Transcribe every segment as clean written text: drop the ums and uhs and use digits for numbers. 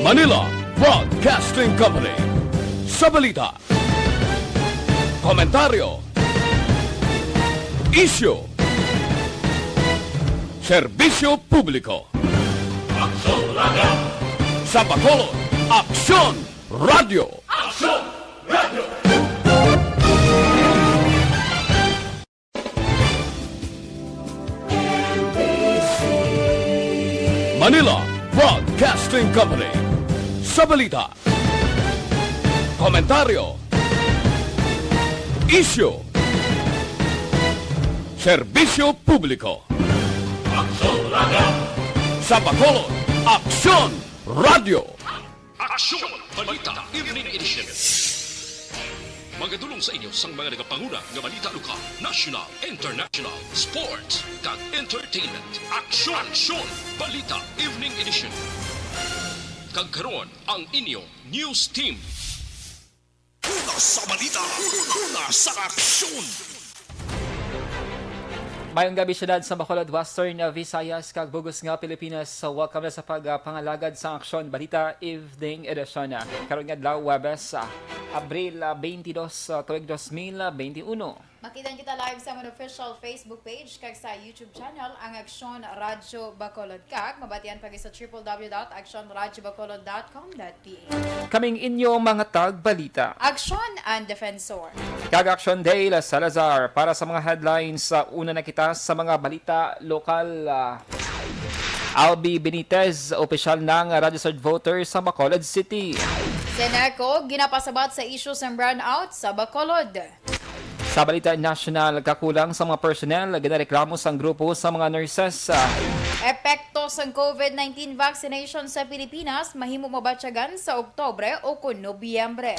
Manila Broadcasting Company. Sa balita, komentaryo, isyu, serbisyo publiko. Aksyon Radio! Sa Bacolod, Aksyon Radio! Aksyon Radio! Manila Broadcasting Company. Sa balita, komentaryo, isyu, serbisyo publiko. Aksyon Radio! Sa Bacolod, Aksyon Radio! Aksyon! Balita Evening Edition. Magadulong sa inyo sang mga nagapanguna ng balita lokal, national, international, sports, kag entertainment. Aksyon! Aksyon! Balita Evening Edition. Kagkaroon ang inyong news team. Una sa balita, una sa aksyon! Mayong gabi syudad sa Bacolod, Western Visayas, kag Bugos nga Pilipinas. Welcome na sa pagpangalagad sa Aksyon Balita Evening Edition. Karon nga adlaw Webes, Abril 22, tuig 2021. Makitan kita live sa among official Facebook page kag sa YouTube channel ang Aksyon Radyo Bacolod, kag mabatian pagi sa www.aksyonradyobacolod.com.ph. Kaming inyo mga tag-balita. Aksyon and Defensor. Kag Aksyon Day Salazar para sa mga headlines. Una na kita sa mga balita lokal. Albi Benitez, opisyal ng registered voter sa Bacolod City. Seneco, ginapasabat sa issue sa brownout sa Bacolod. Sa balita national, kakulang sa mga personnel, ginareklamo sa grupo sa mga nurses. Epekto sa COVID-19 vaccination sa Pilipinas, mahimo mabatyagan sa Oktobre o kung Nobyembre.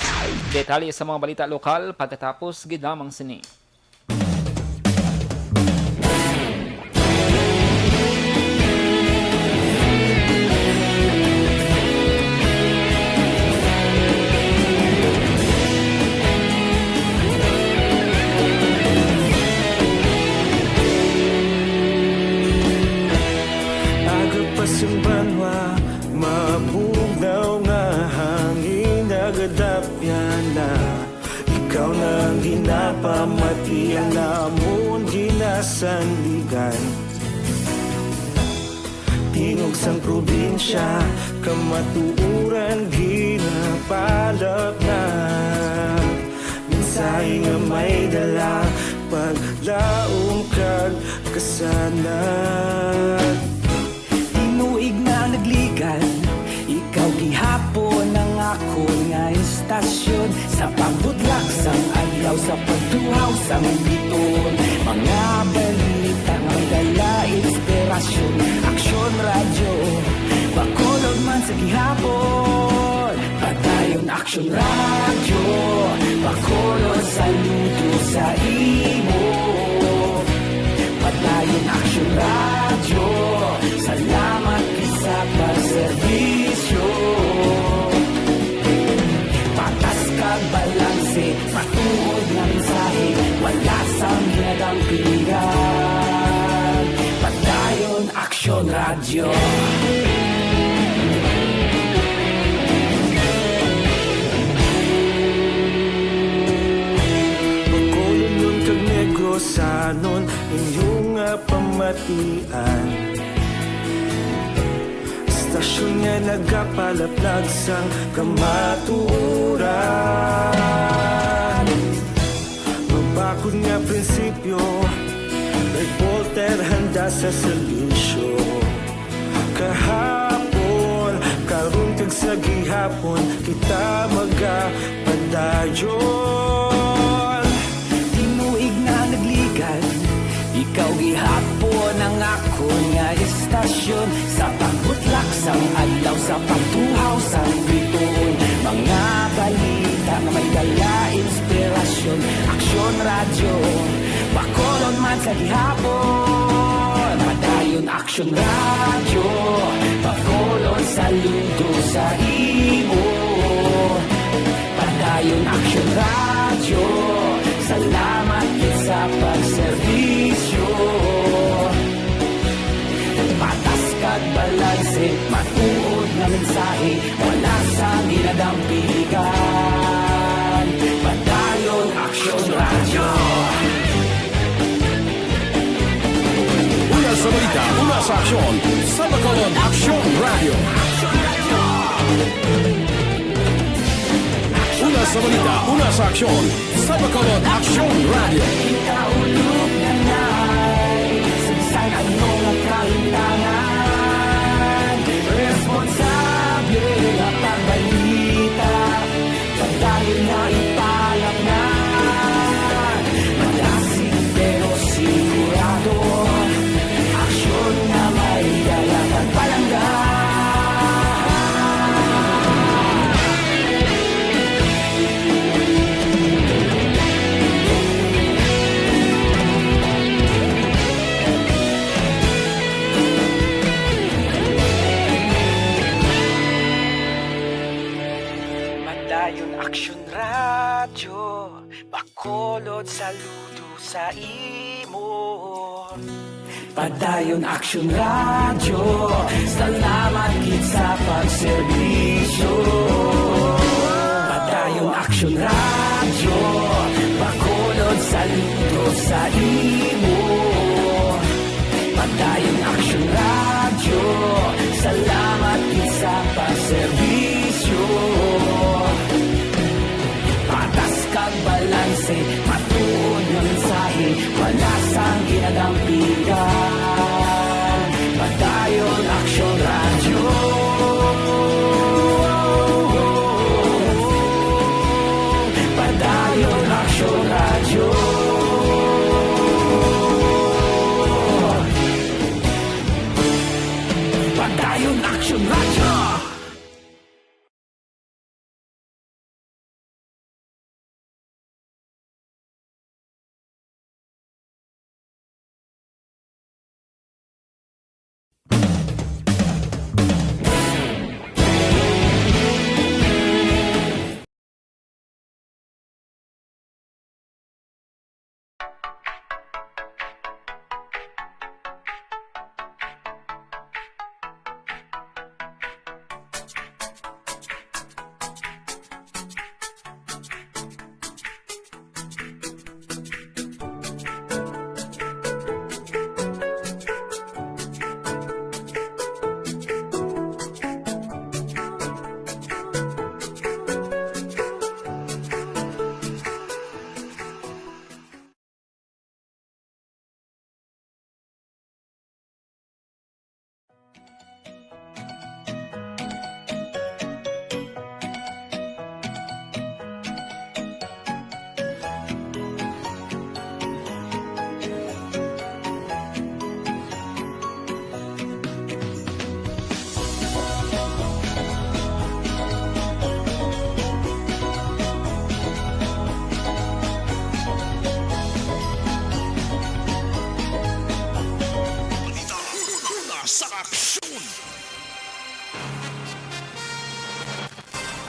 Detalye sa mga balita lokal, pagkatapos gidamang sini. Sumbanwa, mabugnaw nga hangin nagadapyan na. Ikaw nang ginapamati ang namon ginasandigan. Tingog sang probinsya, kamatuuran ginapalap na. Minsay nga may dala, paglaong kag kasanat. Tinuig na nagligan, ikaw gihapon ang ako nga istasyon. Sa pagbutlak sang adlaw, sa pagtuhaw sang biton. Mga balita nga dala inspirasyon. Aksyon Radyo, Bacolod man sa gihapon. Padayon Aksyon Radyo, Bacolod saludo sa imo. Padayon Aksyon Radyo, salamat sa pagserbisyo. Patas kag balanse, matuod na mensahe, wala sang ginadang pilihan. Padayon Aksyon Radyo. Bacolod kag Negrosanon, inyong pamatian. Stasyon nga nagapalaplag sang kamatuuran. Mabakod nga prinsipyo, reporter handa sa serbisyo. Kahapon, karon kag sa gihapon, kita magapadayon. Tinuig na nagligan, ikaw gihapon ang ako nga istasyon. Sa pagbutlak sang adlaw, sa pagtuhaw sang biton. Mga balita nga may dala inspirasyon. Aksyon Radyo, Bacolod man sa gihapon. Padayon Aksyon Radyo, Bacolod saludo sa imo. Padayon Aksyon Radyo, salamat sa pagserbisyo. Patas kag balanse, matuod na mensahe, wala sa ginadampigan. Padayon Aksyon Radio. Una sa balita, una sa aksyon. Sa Bacolod, Aksyon Radio. Una sa balita, una sa aksyon. Sa Bacolod, Aksyon Radio. Ikaulog na na'y sagsang anong nakahintangan. Responsable na pagbalita, dahil na ipalak na. Malasig pero sigurado, aksyon na may dalang at palangga. Padayon Aksyon Radio, Bacolod saludo sa imo. Padayon Aksyon Radio, salamat gid sa pagserbisyo. Padayon Aksyon Radio, Bacolod saludo sa imo. Padayon Aksyon Radio, salamat gid sa pagserbisyo. Patas kag balanse, matuod ng mensahe, wala sang ginadampigan. Padayon Aksyon Radio. Padayon Aksyon Radio. Padayon Aksyon Radio.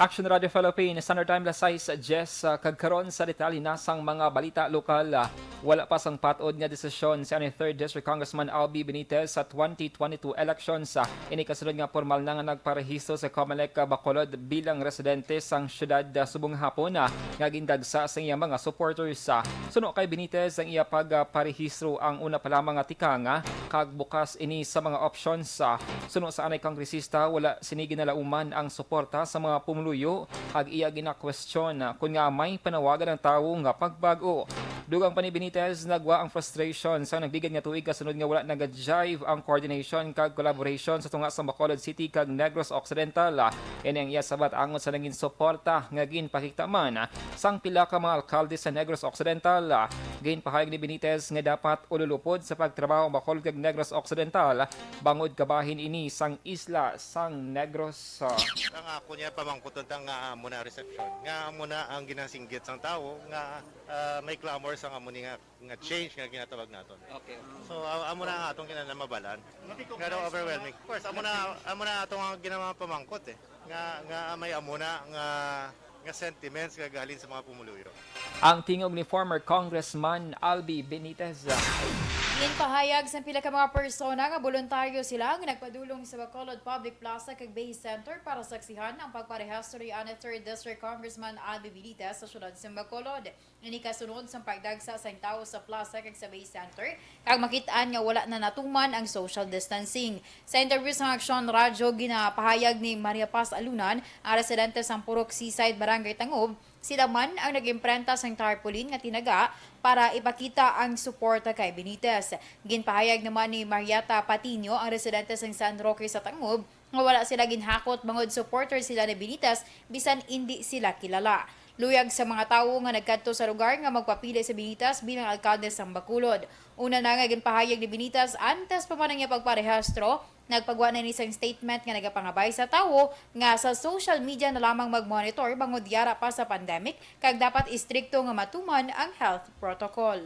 Aksyon Radio Philippines, Standard Time lasay sa Jess, kagkaroon sa detalye nasang mga balita lokal. Wala pa sang patod nga desisyon sa 3rd District Congressman Albi Benitez sa 2022 elections. Ini kasunod nga formal na nga nagparehistro sa Comelec Bacolod bilang residente sang syudad subong hapon nga gindagsa sa iya mga supporters. Suno kay Benitez ang iya pagparehistro ang una pa lamang nga tikang kag bukas ini sa mga options. Suno sa anay kongresista, wala sinigi na lauman ang suporta sa mga pumuluyo kag iya gina-question kung nga may panawagan ng tawo nga pagbago. Dugang pa ni Benitez, nagwa ang frustration sa nagbigad nga tuig kasunod nga wala nag-jive ang coordination kag collaboration sa tunga sa Bacolod City kag Negros Occidental. Ini ang iya sabat angon sa naging suporta nga ginpakigtaman sang pila ka mga alkalde sa Negros Occidental. Ginpahayag ni Benitez nga dapat ululupod sa pagtrabaho ang Bacolod kag Negros Occidental bangod kabahin ini sang isla sang Negros. Ang ako niya pamangkuton nga muna reception nga muna ang ginasinggit sang tao nga may clamor sa amuni nga change nga ginatawag naton. Okay. So amo na atong kinanamabalan. Nga daw overwhelming. Of course, amo na atong ginamapamangkot nga may amo na nga sentiments nga galing sa mga pumuluyo. Ang tingog ni former Congressman Albi Benitez. Pahayag sa pila ka mga persona nga voluntaryo sila nga nagpadulong sa Bacolod Public Plaza kag Bay Center para saksihan ang pagparehistro ni 3rd District Congressman Albi Balita sa syudad sa Bacolod. Ini kasunod sa pagdagsa sa tao sa plaza kag sa Bay Center kag makitaan nga wala na natuman ang social distancing. Sa interview sa Aksyon Radyo ginapahayag ni Maria Paz Alunan, ang residente sa Purok Seaside Barangay Tangob, sila man ang nag-imprenta sa tarpaulin nga tinaga para ipakita ang suporta kay Benitez. Ginpahayag naman ni Mariata Patino, ang residente sa San Roque sa Tangob, nga wala sila ginhakot bangod supporter sila ni Benitez bisan hindi sila kilala. Luyag sa mga tawo nga nagkadto sa lugar nga magpapili sa Benitez bilang alkalde sa Bacolod. Una na nga ginpahayag ni Benitez antes pa man niya pagparehistro, nagpagawa na ni isang statement nga nagapangabay sa tawo nga sa social media na lamang mag-monitor bangod yara pa sa pandemic kag dapat istrikto nga matuman ang health protocol.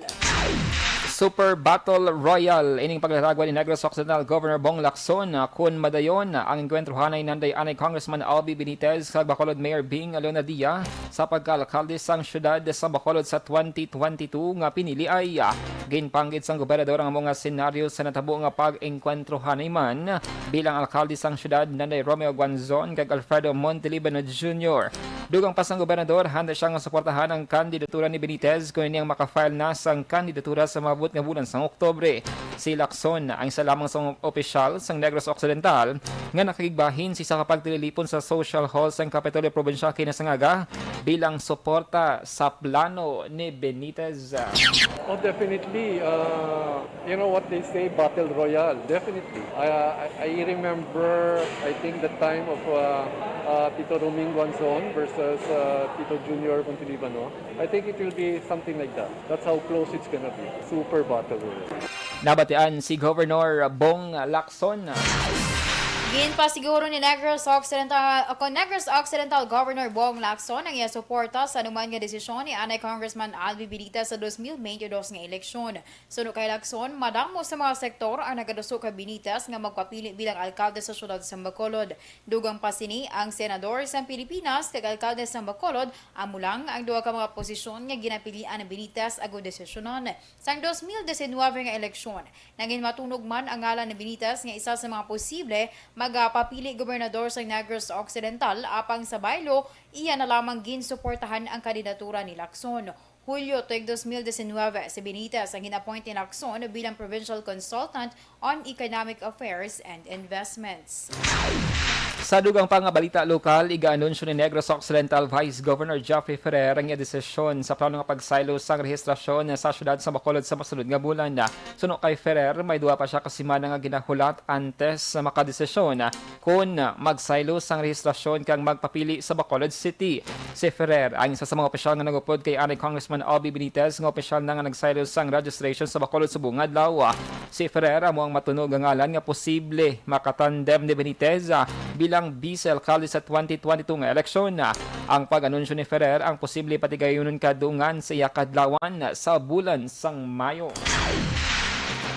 Super Battle Royal ining paglatagwa ni Negros Occidental Governor Bong Lacson kun madayon ang engkwentruhanay nanday anay Congressman Albi Benitez kag Bacolod Mayor Bing Alonadia sa pagkaalkalde sang syudad sa Bacolod sa 2022 nga pinili ay ginpanggit sang gobernador ang mga senaryo sa natabo nga pag-engkwentruhanay man bilang alkalde sang syudad nanday Romeo Guanzon kag Alfredo Montelibano Jr. Dugang pa sang gobernador, handa siyang suportahan ang kandidatura ni Benitez kung niyang makafile na sang kandidatura sa mabut nga bulan sang Oktobre. Si Lacson ang isa lamang sa opisyal sang Negros Occidental nga nakigbahin si sa kapagtililipon sa social hall sang Kapitolyo Provincial kinasangaga bilang suporta sa plano ni Benitez. Oh, definitely. You know what they say, Battle Royale. Definitely. I remember, I think the time of Tito Roming Guanzon versus Tito Junior Montelibano. I think it will be something like that. That's how close it's gonna be. Super Battle Royale. Nabatian si Governor Bong Lacson. Ginpa siguro ni Negros Occidental Governor Bong Lacson ang iya suporta sa anuman nga desisyon ni anay Congressman Albi Balita sa 2022 nga eleksyon. Suno kay Lacson, madamo sa mga sektor ang nagaduso kay Benitez nga magpapili bilang alkalde sa syudad sa Bacolod. Dugang pa sini ang senador sa Pilipinas kag alkalde sa Bacolod, amo lang ang duha ka mga posisyon nga ginapilian ni Benitez ago desisyonon. Sang 2019 nga eleksyon, naging matunog man ang ngalan ni Benitez nga isa sa mga posible magpapili gobernador sa Negros Occidental apang sa baylo, iya na lamang ginsuportahan ang kandidatura ni Lacson. Hulyo 2019, si Benitez ang inappoint ni Lacson bilang Provincial Consultant on Economic Affairs and Investments. Sa dugang pang balita lokal, iga-anunsyo ni Negros Occidental Vice Governor Jeffrey Ferrer ang desisyon sa plano nga pagsaylo sang rehistrasyon sa syudad sa Bacolod sa masunod nga bulan. Suno kay Ferrer, may duwa pa siya kasimana nga ginahulat antes sa makadesisyon kung magsaylo sang rehistrasyon kang magpapili sa Bacolod City. Si Ferrer ang isa sa mga opisyal nga nagupod kay anay Congressman Albi Benitez nga opisyal na nga nagsaylo sang registration sa Bacolod sa bungadlaw. Si Ferrer amo ang matunog ang ngalan nga posible makatandem ni Benitez bilang vice-alkalde sa 2022 nga eleksyon. Ang pag-anunsyo ni Ferrer ang posible patigayunon kadungan sa iyakadlawan sa bulan sang Mayo.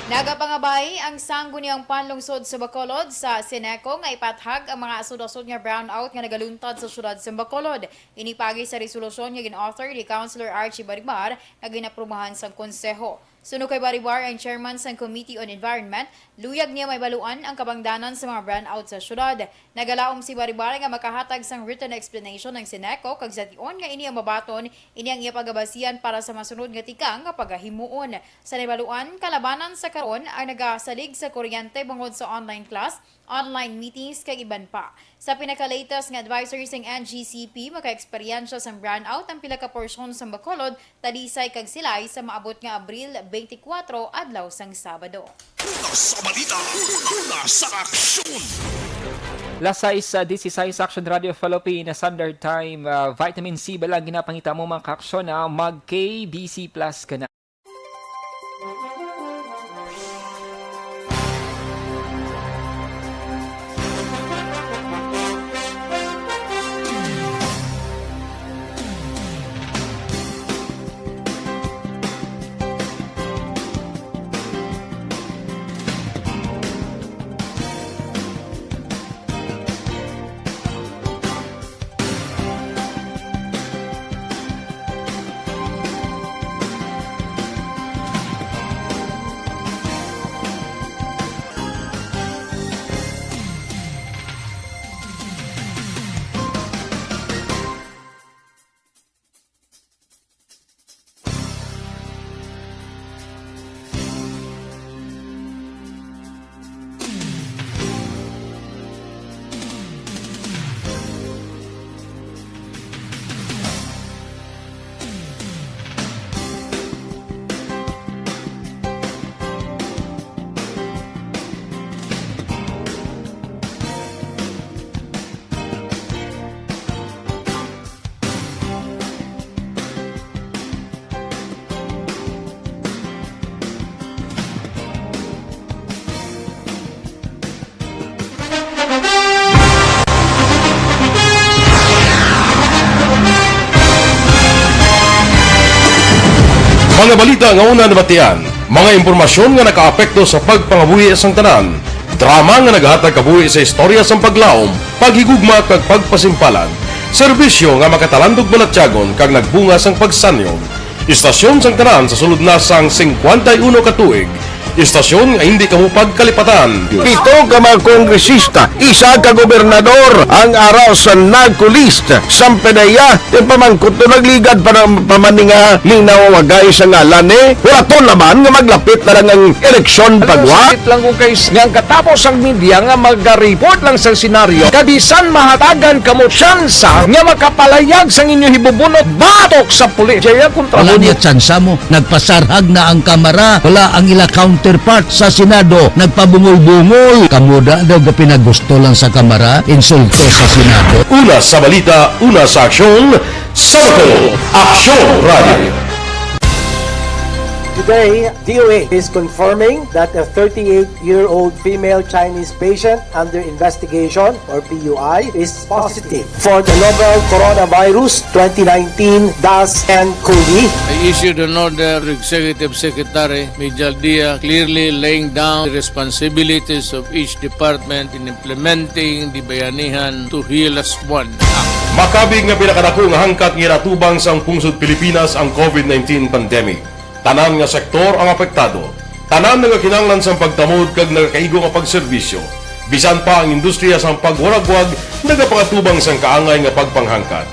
Nagapangabay ang sangguniang panlungsod sa Bacolod sa Seneco nga ipathag ang mga asod-asod nga brownout nga nagaluntad sa syudad sa Bacolod. Inipagi sa resolusyon nga gin-author ni Councilor Archie Baribar nga ginaprumahan sa konseho. Suno kay Baribar ang chairman sa Committee on Environment, luyag niya may baluan ang kabangdanan sa mga brownout sa syudad. Nagalaom si Baribar nga makahatag sang written explanation ng Seneco kag sa tion nga ini ang mabaton, ini ang iya pagabasihan para sa masunod nga tikang nga pagahimuon. Sa nabaluan, kalabanan sa karon ang nagasalig sa kuryente bangod sa online class, online meetings kag iban pa. Sa pinaka-latest nga advisory sang NGCP, maka-eksperyensya sa brownout ang pila ka porsyon sa Bacolod, talisay kag silay sa maabot nga Abril 24 adlaw sang Sabado. Una sa balita, una sa aksyon. Lasay sa 16 Action Radio Philippines Standard Time, vitamin C balang ginapangita mo mga kaaksyon na mag-KBC Plus ka na. Mga balita nga una nabatian, mga impormasyon nga nakaapekto sa pagpangabuhi sang tanan, drama nga naghatag kabuhi sa istorya sang paglaom, paghigugma kag pagpasimpalan, serbisyo nga makatalandog balatyagon kag nagbunga sang pagsanyog, istasyon sang tanan sa sulod na sang 51 ka tuig, istasyon nga hindi kamo pagkalipatan. Pito ka mga kongresista, isa ka gobernador, ang araw sa nagkulist, sampedaya, yung pamangkot na nagligad para pamaninga linaw wagay sa ngalan wala to naman nga maglapit na lang ang eleksyon pagwa. Sakit lang ko guys, nga katapos ang media nga mag-report lang sa senaryo, kabisan mahatagan kamo tsansa nga makapalayag sa inyo hibubunot batok sa pulis. Jaya kontra Wala niya tsansa mo, nagpasarhag na ang kamara, wala ang ila counterpart sa Senado, nagpabungol-bungol. Kamuda daw ga pinagusto lang sa kamara, insulto sa Senado. Una sa balita, una sa aksyon, sa Aksyon Radio. Today, DOA is confirming that a 38-year-old female Chinese patient under investigation, or PUI, is positive for the novel coronavirus 2019 DAS-CoV. I issued an order to Executive Secretary Major Dia clearly laying down the responsibilities of each department in implementing the Bayanihan to Heal as One Act. Makabig nga pinakadako nga hangkat nga natubang sang pungsod Pilipinas ang COVID-19 pandemic. Tanan nga sektor ang apektado. Tanan nga kinanglan sang pagtamod kag nagakaigo nga pagserbisyo. Bisan pa ang industriya sang pagwaragwag nagapangatubang sang kaangay nga pagpanghangkat.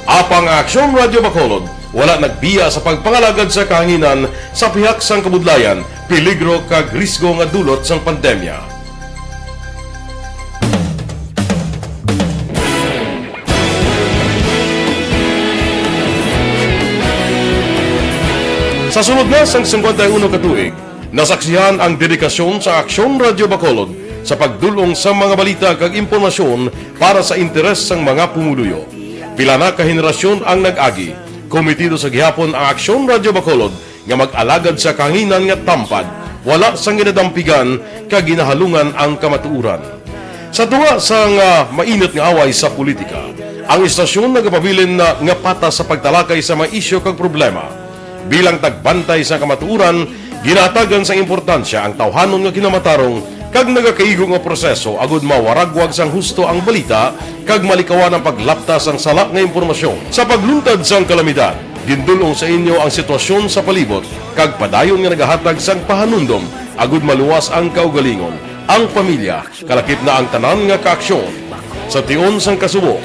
Apang Aksyon Radio Bacolod wala nagbiya sa pagpangalagad sa kahanginan sa pihak sang kabudlayan, peligro kag risgo nga dulot sang pandemya. Sa sunod na sang 51 ka tuig, nasaksihan ang dedikasyon sa Aksyon Radio Bacolod sa pagdulong sa mga balita kag impormasyon para sa interes sang mga pumuluyo. Pila na ka henerasyon ang nag-agi, komitido sa gihapon ang Aksyon Radio Bacolod nga mag-alagad sa kahanginan nga tampad, wala sang ginadampigan kag ginahalungan ang kamatuuran. Sa tunga sang mainit nga away sa politika, ang istasyon nagapabilin na nga patas sa pagtalakay sa mga isyu kag problema. Bilang tagbantay sa kamatuuran, ginatagan sa importansya ang tawhanon nga kinamatarong kag nagakaigo nga proseso agud mawaragwag sang husto ang balita kag malikawan ang paglaptas ang sala nga impormasyon. Sa pagluntad sang kalamidad, gindulong sa inyo ang sitwasyon sa palibot kag padayon nga nagahatag sang pahanundom agud maluwas ang kaugalingon, ang pamilya, kalakip na ang tanan nga kaaksyon. Sa tion sang kasubo,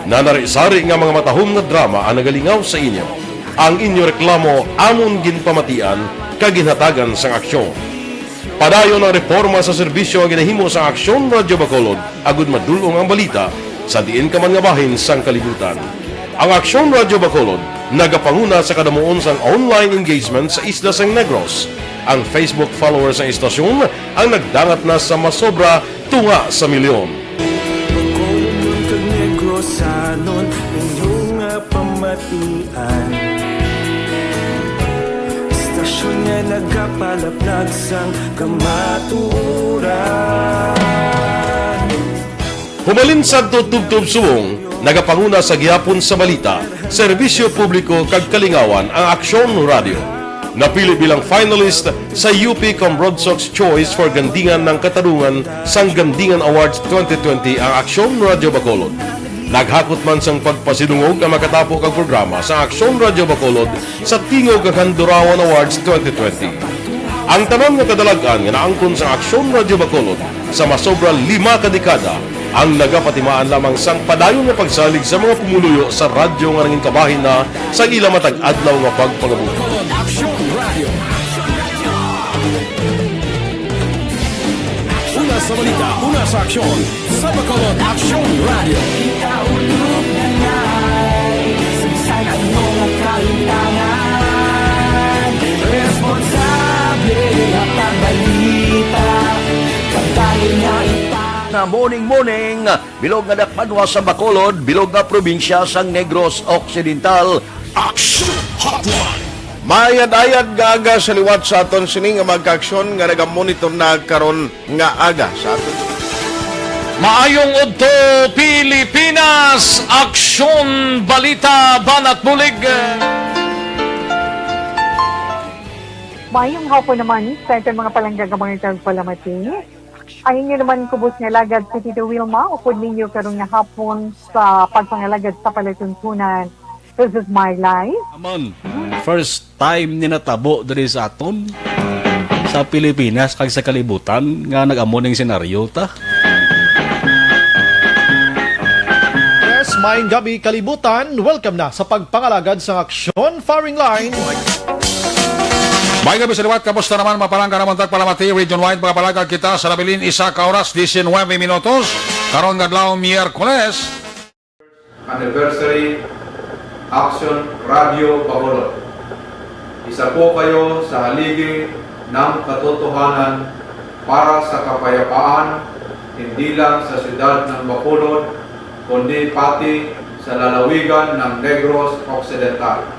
nanarisari nga mga matahom nga drama ang nagalingaw sa inyo. Ang inyo reklamo amon ginpamatian kag ginhatagan sang aksyon. Padayon ang reforma sa serbisyo ang ginahimo sa Aksyon Radio Bacolod agud madulong ang balita sa diin ka man nga bahin sang kalibutan. Ang Aksyon Radio Bacolod nagapanguna sa kadamuon sang online engagement sa isla sang Negros. Ang Facebook followers sa istasyon ang nagdangat na sa masobra tunga sa milyon. Bacolod kag Negros sanon inyong pamatian. Istasyon nga nagapalaplag sang kamaturan. Humalin sa tutubtub suwong, nagapanguna sa gihapon sa balita, serbisyo publiko kag kalingawan ang Aksyon Radio. Napili bilang finalist sa UP Red Sox Choice for Gandingan ng Katarungan sang Gandingan Awards 2020 ang Aksyon Radio Bacolod. Naghakot man sang pagpasidungog ang makatapo kag programa sa Aksyon Radio Bacolod sa Tingog kag Handurawan Awards 2020. Ang tanan nga kadalagan nga naangkon sa Aksyon Radio Bacolod sa masobra 5 ka dekada ang nagapatimaan lamang sang padayon nga pagsalig sa mga pumuluyo sa radyo nga nangin kabahin na sa ila matag adlaw nga pagpangabuhi. Aksyon Radio. Una sa balita, una sa aksyon, sa Bacolod Aksyon Radio. Kaulog na ngay, sagsay ang mga kalintangan. Responsable at ang balita, kagaya nga Na morning, bilog nga dakpanwa sa Bacolod, bilog nga probinsya sang Negros Occidental. Aksyon Hotline. Mayad-ayad nga aga sa liwat sa aton sining nga magkaaksyon nga nagamonitor na karon nga aga sa aton. Maayong udto Pilipinas, Aksyon Balita Banat Bulig. Mayong hapon naman sa itong mga palanggagamangitan palamati. Ang inyo naman kubos nga lagad sa Tito Wilma, upod ninyo karong nga hapon sa pagpangalagad sa palatuntunan. This is my life. Amon, first time ni natabo diri sa aton sa Pilipinas kag sa kalibutan nga nag-amo ning senaryo ta. Yes, maayong gabi kalibutan. Welcome na sa pagpangalagad sa Aksyon Firing Line. May gabi sa liwat, kamusta naman mapalangga naman tagpalamati, region-wide mga palagag kita sa labilin, isa ka oras, 19 minutos, karon nga adlaw Miyerkules. Anniversary Aksyon Radio Bacolod. Isa po kayo sa haligi ng katotohanan para sa kapayapaan, hindi lang sa siyudad ng Bacolod, kundi pati sa lalawigan ng Negros Occidental.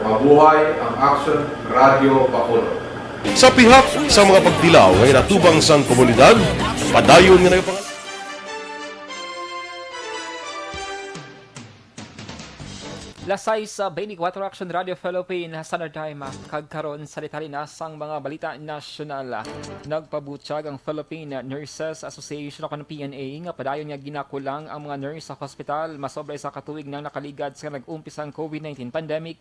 Mabuhay ang Aksyon Radio Bacolod. Sa pihak sa mga pagdilaw ay natubang sang komunidad, padayon nga nagpangalan. Lasay sa 24 Action Radio Philippines Standard Time kagkaron sa detalye sang mga balita nasyonal. Nagpabutyag ang Philippine Nurses Association o PNA nga padayon nga ginakulang ang mga nurse sa hospital masobra sa katuig nang nakaligad sa nag-umpisang COVID-19 pandemic.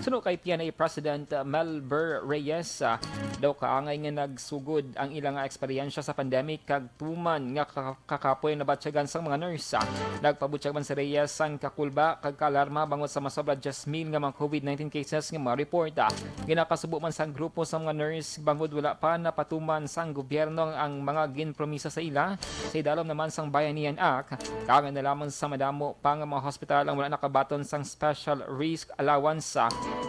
Suno kay PNA President Melber Reyes, daw kaangay nga nagsugod ang ilang eksperyensya sa pandemic kag tuman nga kakapoy na batyagan sang mga nurse. Nagpabutyag man si Reyes ang kakulba kag kaalarma bangod sa masobra 10,000 nga mga COVID-19 cases nga ma-report. Ginakasubo man sang grupo sa mga nurse bangod wala pa napatuman sang gobyerno ang mga ginpromisa sa ila. Sa idalom naman sang Bayanihan Act, kaangay na lamang sa madamo pa nga mga hospital ang wala nakabaton sang special risk allowance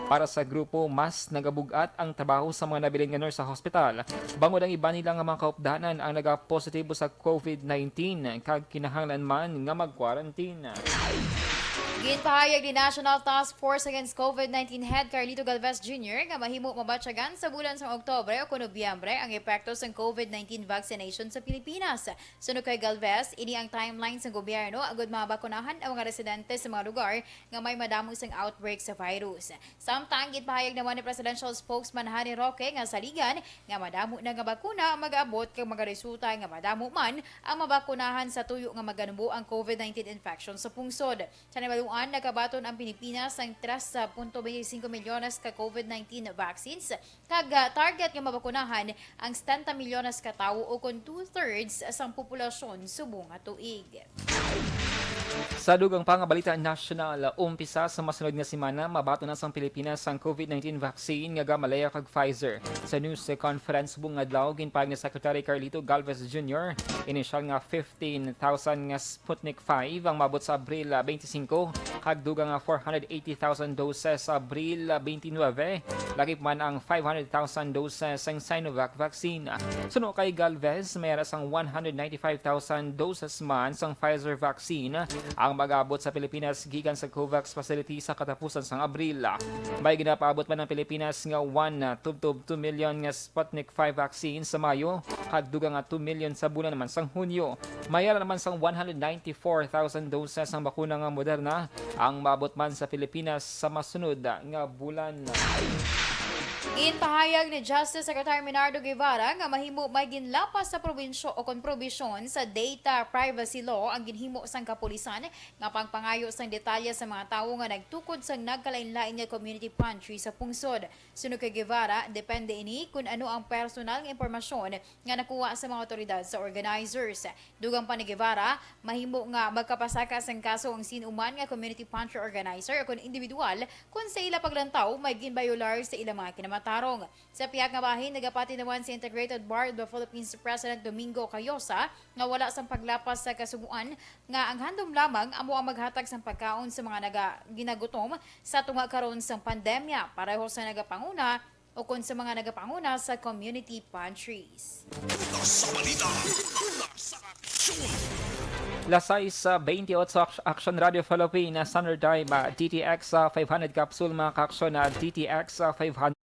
para sa grupo mas nagabugat ang trabaho sa mga nabilin nga nurse sa hospital. Bangod ang iba nila nga mga kaupdanan ang nagapositibo sa COVID-19 kag kinahanglan man nga mag-quarantine. Ginpahayag ni National Task Force Against COVID-19 Head Carlito Galvez Jr. nga mahimo mabatyagan sa bulan sa Oktubre o Nobyembre ang epekto sa COVID-19 vaccination sa Pilipinas. Suno kay Galvez, ini ang timeline sa gobyerno agud mabakunahan ang mga residente sa mga lugar nga may madamo sang outbreak sa virus. Samtang ginpahayag naman ni Presidential Spokesman Hani Roque nga saligan nga madamo na nga bakuna mag-abot kag mga resulta nga madamo man ang mabakunahan sa tuyo nga maganubo ang COVID-19 infection sa pungsod. Sa nakabaton ang Pilipinas ng 3.25 milyones ka COVID-19 vaccines kag target nga mabakunahan ang 70 milyones ka tawo o kung 2/3 sang populasyon subong nga tuig. Sa dugang pangabalita nasyonal, umpisa sa masunod nga semana mabato na sang Pilipinas ang COVID-19 vaccine nga Gamaleya kag Pfizer. Sa news conference buong adlaw ginpahayag ni Secretary Carlito Galvez Jr. initial nga 15,000 nga Sputnik 5 ang mabot sa Abril 25 kag dugang nga 480,000 doses sa Abril 29. Lagi man ang 500,000 doses sang Sinovac vaccine. Suno kay Galvez, mayroon sang 195,000 doses man sang Pfizer vaccine ang mag-abot sa Pilipinas gikan sa COVAX facility sa katapusan sang Abril. May ginapaabot man ng Pilipinas nga 1.2 million nga Sputnik 5 vaccine sa Mayo kag dugang nga 2 million sa bulan naman sang Hunyo. Mayroon naman sang 194,000 doses ang bakuna nga Moderna ang maabot man sa Pilipinas sa masunod nga bulan. Ginpahayag ni Justice Secretary Menardo Guevara nga mahimo may ginlapas sa probinsyo o konprobisyon sa data privacy law ang ginhimo sang kapulisan nga pangpangayo sang detalye sa mga tawo nga nagtukod sang nagkalain-lain nga community pantry sa pungsod. Suno kay Guevara, depende ini kung ano ang personal nga impormasyon nga nakuha sa mga otoridad sa organizers. Dugang pa ni Guevara, mahimo nga magkapasaka sang kaso ang sinuman nga community pantry organizer o kung individual kung sa ila paglantaw may ginbayolar sa ilang mga kinamatarong. Sa pihak nga bahin, nagapati naman si Integrated Bar of the Philippines President Domingo Cayosa nga wala sang paglapas sa kasuguan nga ang handom lamang amo ang maghatag sang pagkaon sa mga ginagutom sa tunga karon sang pandemya pareho sa nagapanguna o kung sa mga nagapanguna sa community pantries. Lasay sa 28 Action Radio Philippines Standard Time, DTX 500 capsule mga ka-aksyon na DTX 500.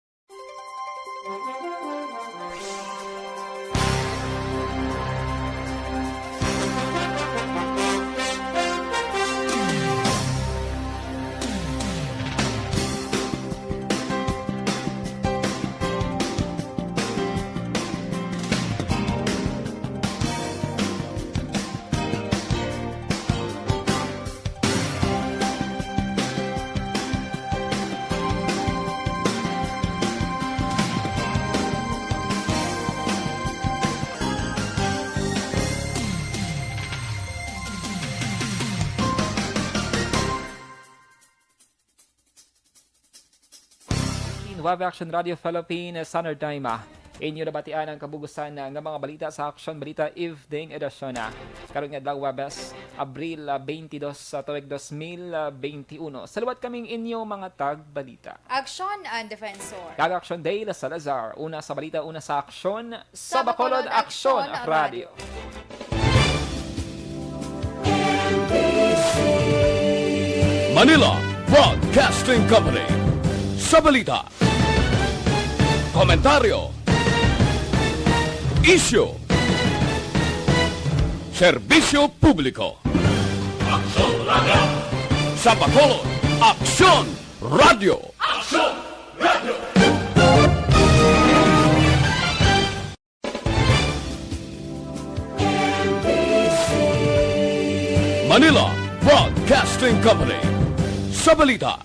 Aksyon Radio Philippines Standard Time. Inyo nabatian ang kabugusan ng mga balita sa Aksyon Balita Evening Edition. Karon nga adlaw Webes, Abril 22 sa tuig 2021. Salawat kaming inyo mga tag-balita. Aksyon and Defensor. Kag-Aksyon Day la Salazar. Una sa balita, una sa Aksyon. Sa Bacolod, Aksyon Radio. Manila Broadcasting Company. Sa balita, komentaryo, issue, serbisyo publiko. Aksyon Radio! Sa Bacolod, Aksyon Radio! Aksyon Radio! Manila Broadcasting Company. Sa balita,